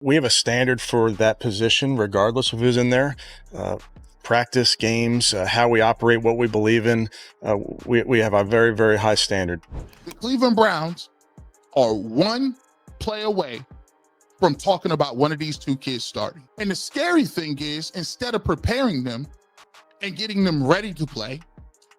We have a standard for that position, regardless of who's in there. Practice, games, how we operate, what we believe in. We have a very, very high standard. The Cleveland Browns are one play away from talking about one of these two kids starting. And the scary thing is, instead of preparing them and getting them ready to play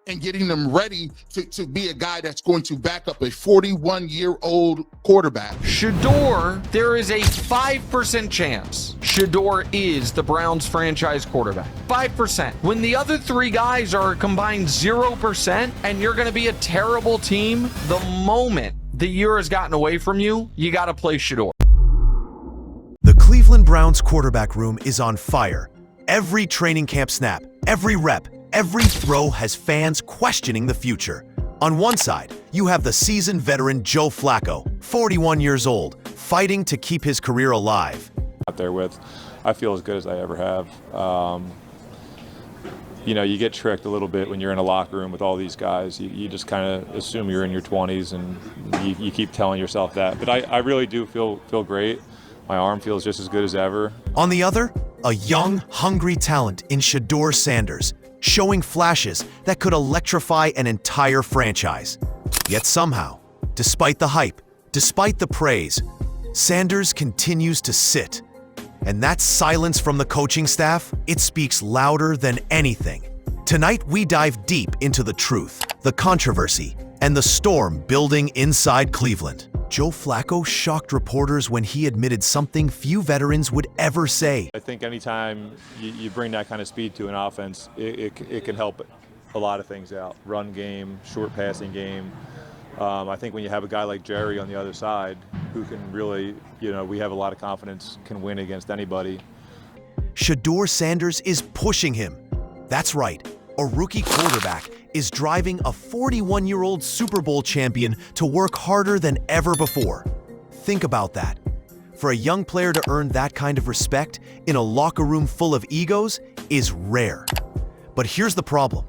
and getting them ready to be a guy that's going to back up a 41-year-old quarterback. Shedeur, there is a 5% chance Shedeur is the Browns franchise quarterback. 5%. When the other three guys are a combined 0% and you're going to be a terrible team, the moment the year has gotten away from you, you got to play Shedeur. The Cleveland Browns quarterback room is on fire. Every training camp snap, every rep, every throw has fans questioning the future. On one side, you have the seasoned veteran Joe Flacco, 41 years old, fighting to keep his career alive. Out there with, I feel as good as I ever have. You know, you get tricked a little bit when you're in a locker room with all these guys. You just kind of assume you're in your 20s, and you keep telling yourself that. But I really do feel great. My arm feels just as good as ever. On the other, a young, hungry talent in Shadur Sanders, showing flashes that could electrify an entire franchise. Yet somehow, despite the hype, despite the praise, Sanders continues to sit. And that silence from the coaching staff, it speaks louder than anything. Tonight, we dive deep into the truth, the controversy, and the storm building inside Cleveland. Joe Flacco shocked reporters when he admitted something few veterans would ever say. I think anytime you bring that kind of speed to an offense, it can help a lot of things out. Run game, short passing game. I think when you have a guy like Jerry on the other side who can really, we have a lot of confidence, can win against anybody. Shadur Sanders is pushing him. That's right. A rookie quarterback is driving a 41-year-old Super Bowl champion to work harder than ever before. Think about that. For a young player to earn that kind of respect in a locker room full of egos is rare. But here's the problem.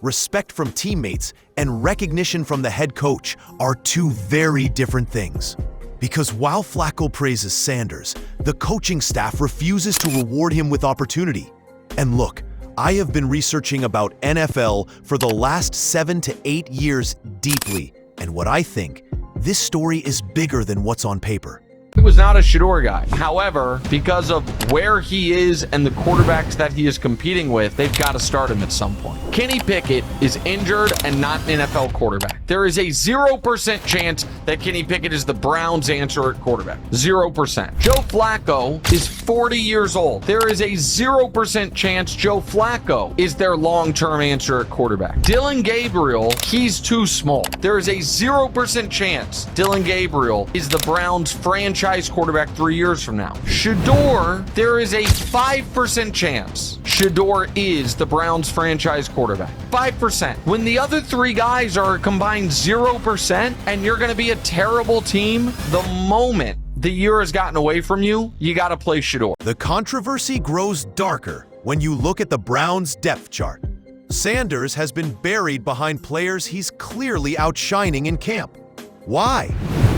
Respect from teammates and recognition from the head coach are two very different things. Because while Flacco praises Sanders, the coaching staff refuses to reward him with opportunity. And look, I have been researching about NFL for the last 7 to 8 years deeply, and what I think, this story is bigger than what's on paper. He was not a Shedeur guy. However, because of where he is and the quarterbacks that he is competing with, they've got to start him at some point. Kenny Pickett is injured and not an NFL quarterback. There is a 0% chance that Kenny Pickett is the Browns' answer at quarterback. 0%. Joe Flacco is 40 years old. There is a 0% chance Joe Flacco is their long-term answer at quarterback. Dylan Gabriel, he's too small. There is a 0% chance Dylan Gabriel is the Browns' franchise quarterback 3 years from now. Shedeur, there is a 5% chance Shedeur is the Browns franchise quarterback. 5%. When the other three guys are a combined 0% and you're going to be a terrible team, the moment the year has gotten away from you, you got to play Shedeur. The controversy grows darker when you look at the Browns' depth chart. Sanders has been buried behind players he's clearly outshining in camp. Why?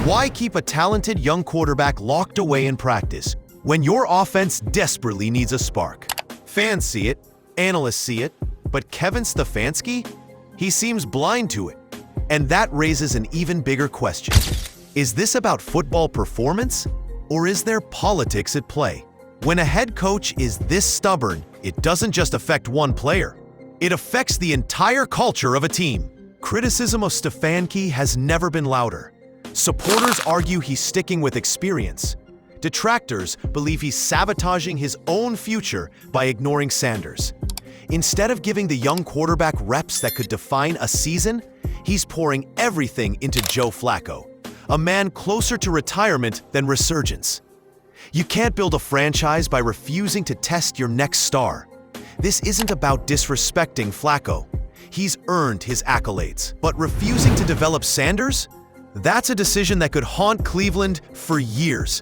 Why keep a talented young quarterback locked away in practice when your offense desperately needs a spark? Fans see it, analysts see it, but Kevin Stefanski? He seems blind to it. And that raises an even bigger question. Is this about football performance, or is there politics at play? When a head coach is this stubborn, it doesn't just affect one player. It affects the entire culture of a team. Criticism of Stefanski has never been louder. Supporters argue he's sticking with experience. Detractors believe he's sabotaging his own future by ignoring Sanders. Instead of giving the young quarterback reps that could define a season, he's pouring everything into Joe Flacco, a man closer to retirement than resurgence. You can't build a franchise by refusing to test your next star. This isn't about disrespecting Flacco. He's earned his accolades. But refusing to develop Sanders? That's a decision that could haunt Cleveland for years.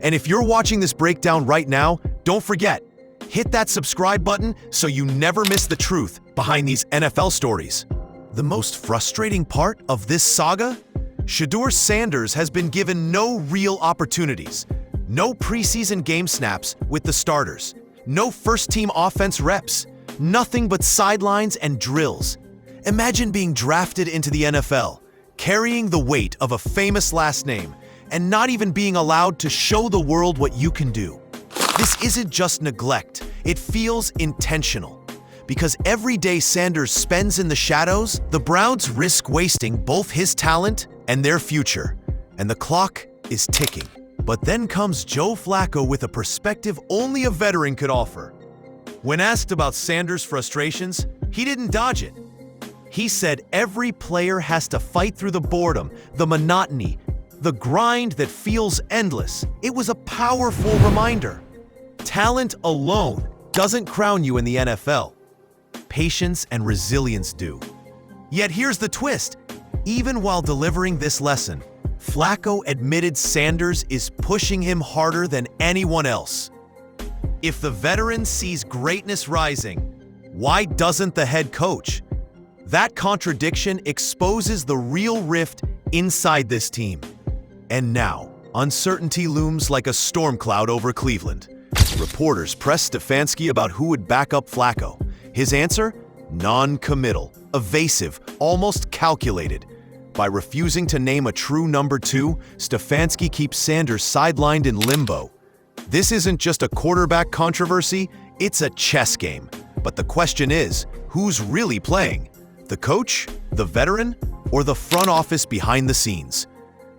And if you're watching this breakdown right now, don't forget, hit that subscribe button so you never miss the truth behind these NFL stories. The most frustrating part of this saga? Shadur Sanders has been given no real opportunities. No preseason game snaps with the starters. No first-team offense reps. Nothing but sidelines and drills. Imagine being drafted into the NFL, carrying the weight of a famous last name, and not even being allowed to show the world what you can do. This isn't just neglect, it feels intentional. Because every day Sanders spends in the shadows, the Browns risk wasting both his talent and their future. And the clock is ticking. But then comes Joe Flacco with a perspective only a veteran could offer. When asked about Sanders' frustrations, he didn't dodge it. He said every player has to fight through the boredom, the monotony, the grind that feels endless. It was a powerful reminder. Talent alone doesn't crown you in the NFL. Patience and resilience do. Yet here's the twist. Even while delivering this lesson, Flacco admitted Sanders is pushing him harder than anyone else. If the veteran sees greatness rising, why doesn't the head coach? That contradiction exposes the real rift inside this team. And now, uncertainty looms like a storm cloud over Cleveland. Reporters pressed Stefanski about who would back up Flacco. His answer? Non-committal, evasive, almost calculated. By refusing to name a true number 2, Stefanski keeps Sanders sidelined in limbo. This isn't just a quarterback controversy, it's a chess game. But the question is, who's really playing? The coach, the veteran, or the front office behind the scenes?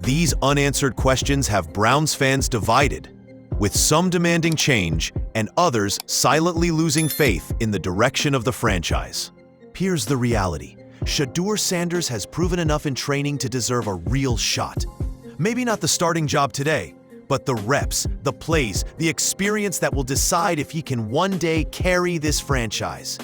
These unanswered questions have Browns fans divided, with some demanding change and others silently losing faith in the direction of the franchise. Here's the reality. Shadur Sanders has proven enough in training to deserve a real shot. Maybe not the starting job today, but the reps, the plays, the experience that will decide if he can one day carry this franchise.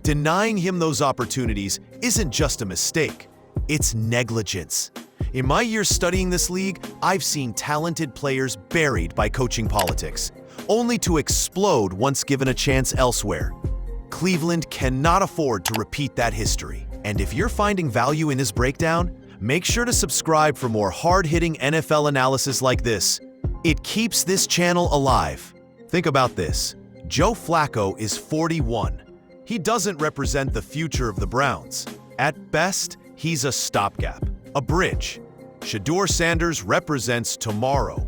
Denying him those opportunities isn't just a mistake, it's negligence. In my years studying this league, I've seen talented players buried by coaching politics, only to explode once given a chance elsewhere. Cleveland cannot afford to repeat that history. And if you're finding value in his breakdown, make sure to subscribe for more hard-hitting NFL analysis like this. It keeps this channel alive. Think about this. Joe Flacco is 41. He doesn't represent the future of the Browns. At best, he's a stopgap, a bridge. Shadur Sanders represents tomorrow.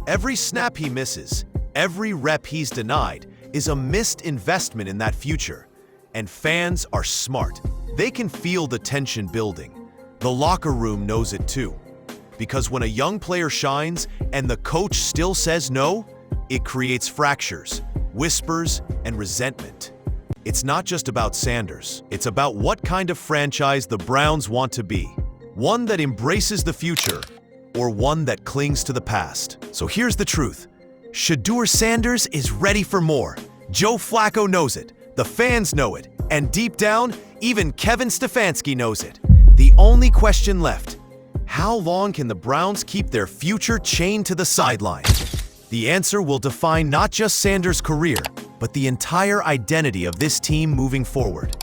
Every snap he misses, every rep he's denied, is a missed investment in that future. And fans are smart. They can feel the tension building. The locker room knows it too. Because when a young player shines and the coach still says no, it creates fractures, whispers, and resentment. It's not just about Sanders. It's about what kind of franchise the Browns want to be. One that embraces the future, or one that clings to the past. So here's the truth. Shadur Sanders is ready for more. Joe Flacco knows it. The fans know it. And deep down, even Kevin Stefanski knows it. The only question left, how long can the Browns keep their future chained to the sideline? The answer will define not just Sanders' career, but the entire identity of this team moving forward.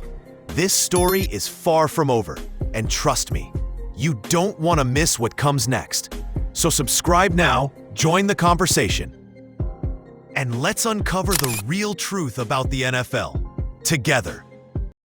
This story is far from over, and trust me, you don't want to miss what comes next. So subscribe now, join the conversation, and let's uncover the real truth about the NFL together.